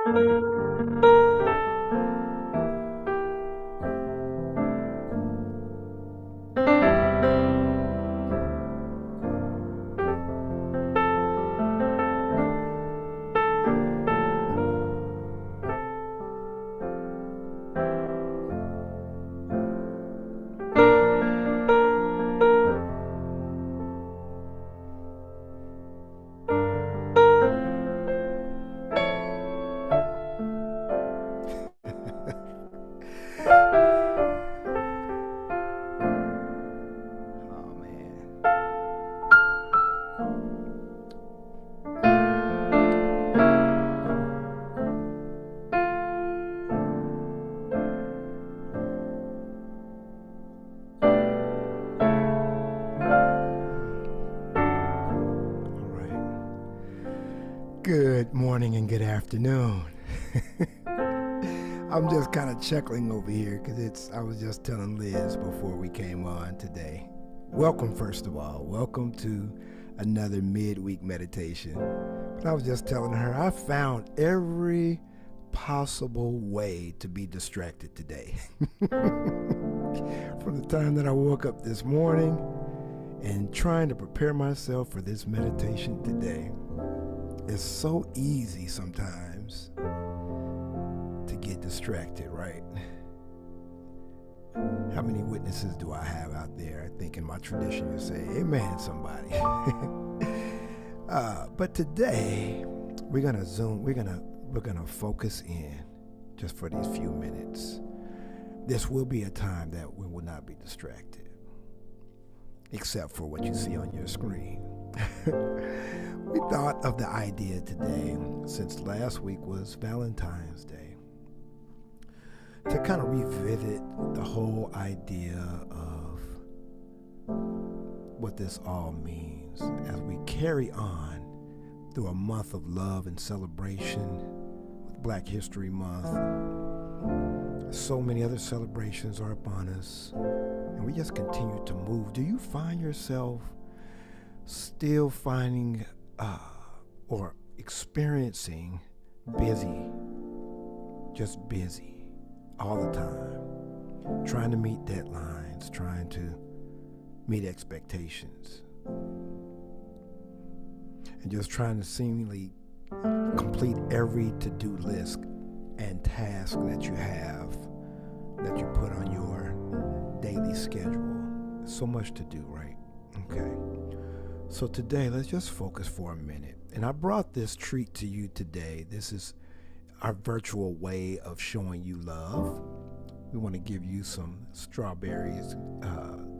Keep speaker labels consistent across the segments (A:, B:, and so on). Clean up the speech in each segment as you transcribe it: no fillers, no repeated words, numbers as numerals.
A: Oh man. All right. Good morning and good afternoon. I'm just kind of chuckling over here because I was just telling Liz before we came on today. Welcome, first of all. Welcome to another midweek meditation. But I was just telling her I found every possible way to be distracted today. From the time that I woke up this morning and trying to prepare myself for this meditation today. It's so easy sometimes to get distracted, right? How many witnesses do I have out there? I think in my tradition you say, amen, somebody. But today we're gonna zoom, we're gonna focus in just for these few minutes. This will be a time that we will not be distracted, except for what you see on your screen. We thought of the idea today, since last week was Valentine's Day, to kind of revisit the whole idea of what this all means as we carry on through a month of love and celebration with Black History Month. So many other celebrations are upon us, and we just continue to move. Do you find yourself still finding or experiencing busy, just busy all the time, trying to meet deadlines, trying to meet expectations, and just trying to seemingly complete every to-do list and task that you have, that you put on your daily schedule? So much to do, right? Okay. So today, let's just focus for a minute. And I brought this treat to you today. This is our virtual way of showing you love. We want to give you some strawberries,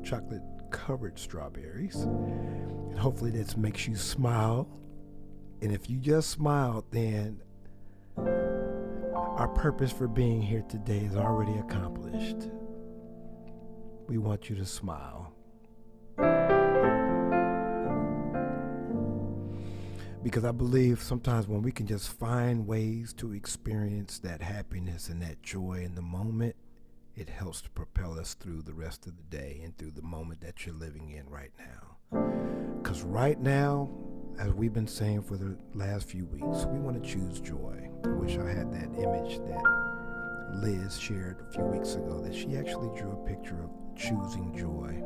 A: chocolate-covered strawberries. And hopefully this makes you smile. And if you just smiled, then our purpose for being here today is already accomplished. We want you to smile. Because I believe sometimes when we can just find ways to experience that happiness and that joy in the moment, it helps to propel us through the rest of the day and through the moment that you're living in right now. Because right now, as we've been saying for the last few weeks, we want to choose joy. I wish I had that image that Liz shared a few weeks ago, that she actually drew a picture of choosing joy.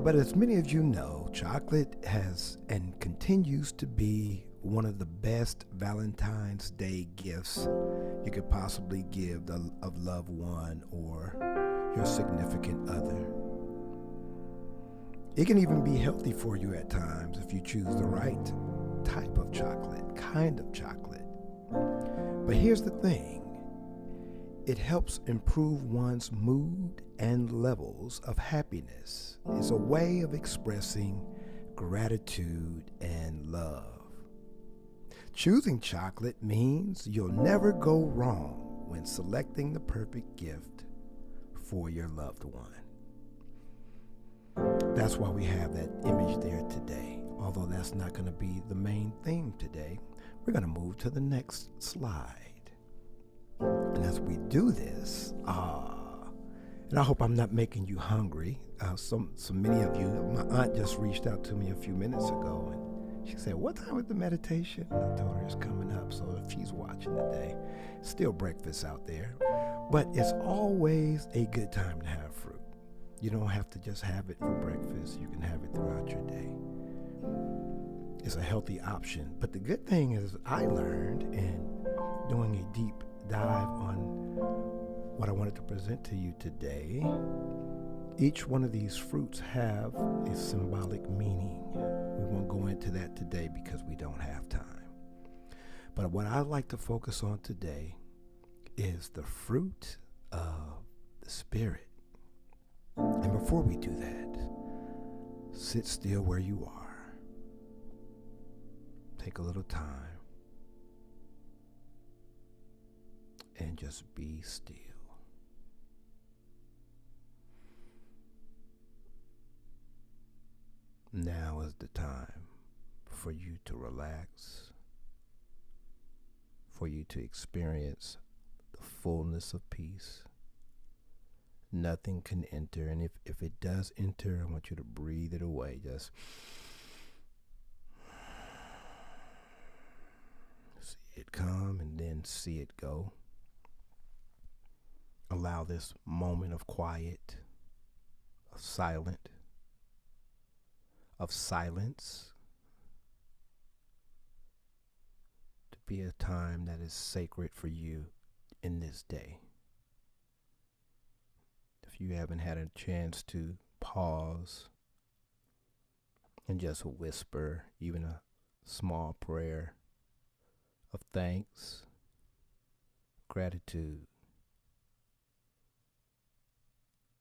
A: But as many of you know, chocolate has and continues to be one of the best Valentine's Day gifts you could possibly give a loved one or your significant other. It can even be healthy for you at times if you choose the right type of chocolate, kind of chocolate. But here's the thing. It helps improve one's mood and levels of happiness. It's a way of expressing gratitude and love. Choosing chocolate means you'll never go wrong when selecting the perfect gift for your loved one. That's why we have that image there today. Although that's not going to be the main theme today, we're going to move to the next slide. And as we do this, and I hope I'm not making you hungry. So many of you, my aunt just reached out to me a few minutes ago, and She said, what time is the meditation? I told her it's coming up, so if she's watching today, still breakfast out there. But it's always a good time to have fruit. You don't have to just have it for breakfast. You can have it throughout your day. It's a healthy option. But the good thing is I learned in doing a deep dive on what I wanted to present to you today. Each one of these fruits have a symbolic meaning. We won't go into that today because we don't have time. But what I'd like to focus on today is the fruit of the Spirit. And before we do that, sit still where you are. Take a little time and just be still. Now is the time for you to relax, for you to experience the fullness of peace. Nothing can enter, and if it does enter, I want you to breathe it away. Just see it come and then see it go. Allow this moment of quiet, of silence, to be a time that is sacred for you in this day. If you haven't had a chance to pause and just whisper even a small prayer of thanks, gratitude,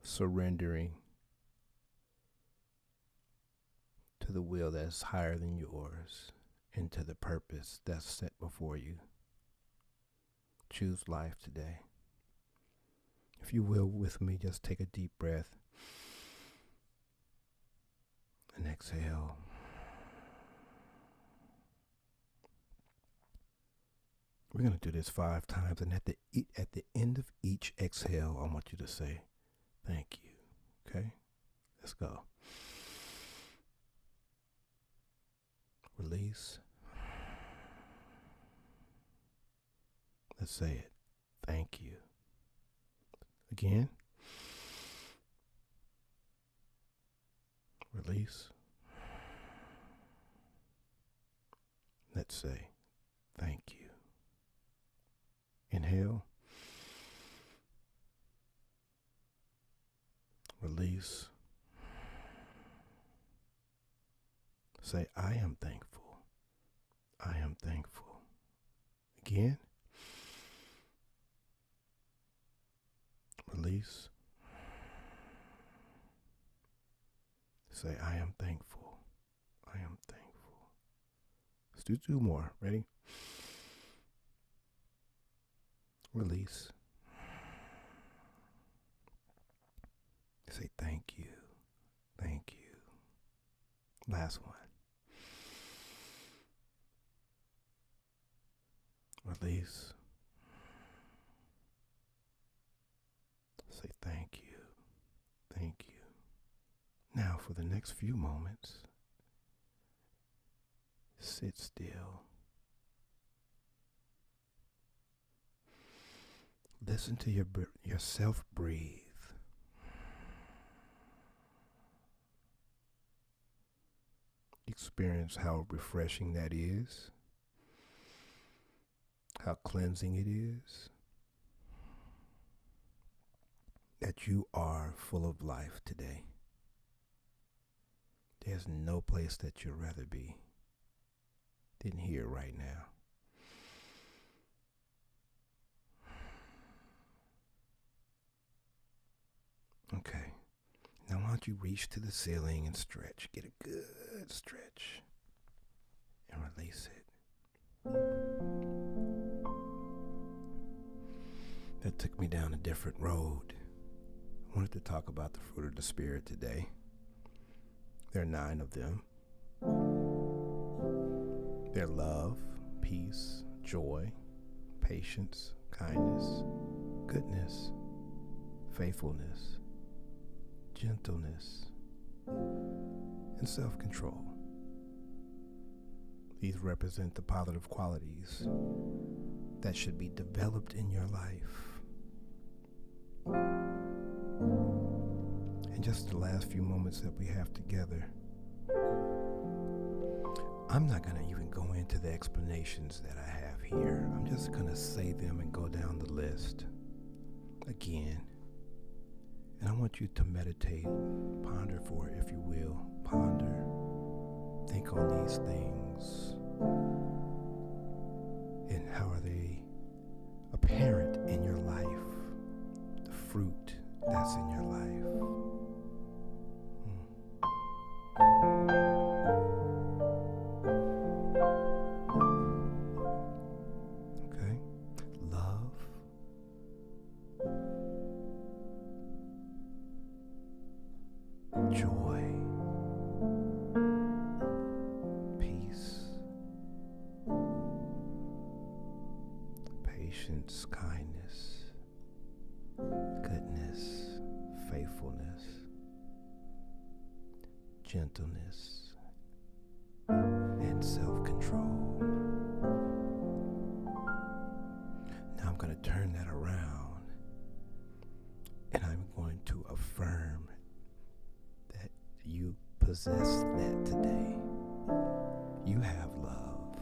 A: surrendering to the will that's higher than yours and to the purpose that's set before you. Choose life today. If you will, with me, just take a deep breath and exhale. We're going to do this 5 times, and at the end of each exhale, I want you to say, thank you. Okay? Let's go. Release. Let's say it. Thank you. Again. Release. Let's say thank you. Inhale. Release. Say, I am thankful. I am thankful. Again. Release. Say, I am thankful. I am thankful. Let's do 2 more. Ready? Release. Say, thank you. Thank you. Last one. Release. Say thank you. Thank you. Now for the next few moments, sit still. Listen to yourself breathe. Experience how refreshing that is. How cleansing it is. That you are full of life today. There's no place that you'd rather be than here right now. Okay. Now why don't you reach to the ceiling and stretch. Get a good stretch. And release it. That took me down a different road. I wanted to talk about the fruit of the Spirit today. There are 9 of them. They're love, peace, joy, patience, kindness, goodness, faithfulness, gentleness, and self-control. These represent the positive qualities that should be developed in your life. And just the last few moments that we have together, I'm not going to even go into the explanations that I have here. I'm just going to say them and go down the list again. And I want you to meditate, ponder for it, if you will. Ponder, think on these things. And how are they apparent in your life? The fruit that's in your life. Okay? Love. Joy. Peace. Patience, kindness, goodness, faithfulness, gentleness, and self-control. Now I'm going to turn that around, and I'm going to affirm that you possess that today. You have love.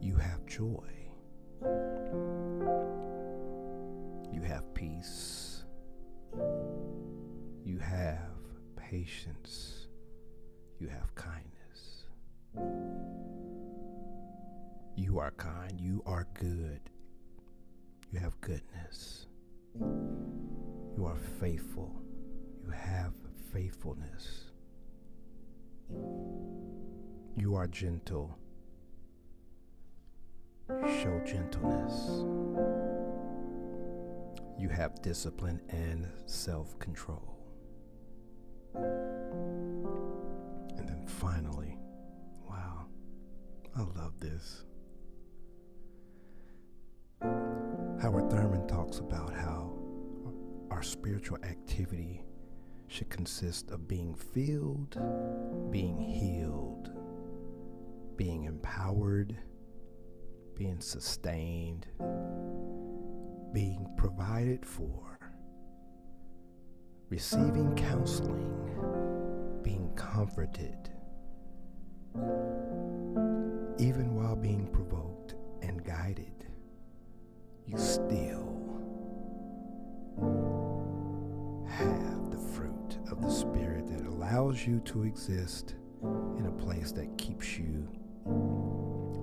A: You have joy. You have peace. You have patience. You have kindness. You are kind. You are good. You have goodness. You are faithful. You have faithfulness. You are gentle. Show gentleness. You have discipline and self-control. And then finally, wow, I love this. Howard Thurman talks about how our spiritual activity should consist of being filled, being healed, being empowered, being sustained, being provided for, receiving counseling, being comforted, even while being provoked and guided, you still have the fruit of the Spirit that allows you to exist in a place that keeps you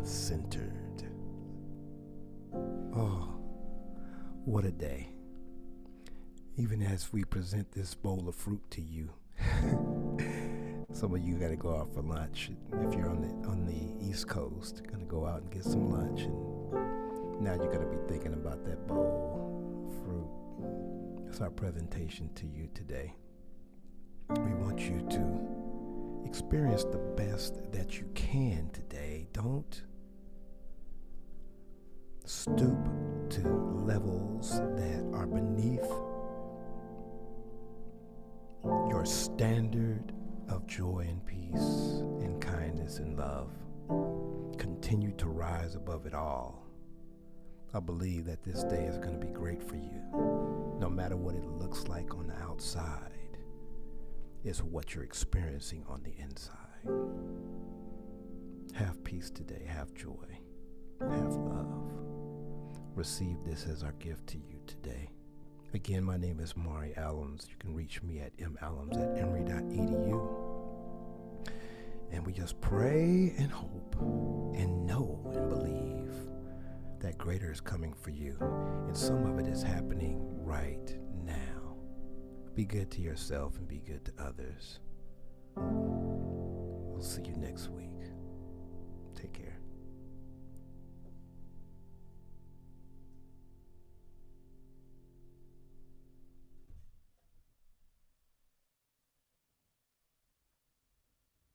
A: centered. Oh, what a day. Even as we present this bowl of fruit to you, some of you got to go out for lunch. If you're on the East Coast, going to go out and get some lunch, and now you're going to be thinking about that bowl of fruit. That's our presentation to you today. We want you to experience the best that you can today. Don't stoop to levels that are beneath your standard of joy and peace and kindness and love. Continue to rise above it all. I believe that this day is going to be great for you. No matter what it looks like on the outside, it's what you're experiencing on the inside. Have peace today. Have joy. Have love. Receive this as our gift to you today. Again, my name is Mari Allums. You can reach me at mallums@emory.edu. And we just pray and hope and know and believe that greater is coming for you. And some of it is happening right now. Be good to yourself and be good to others. We'll see you next week. Take care.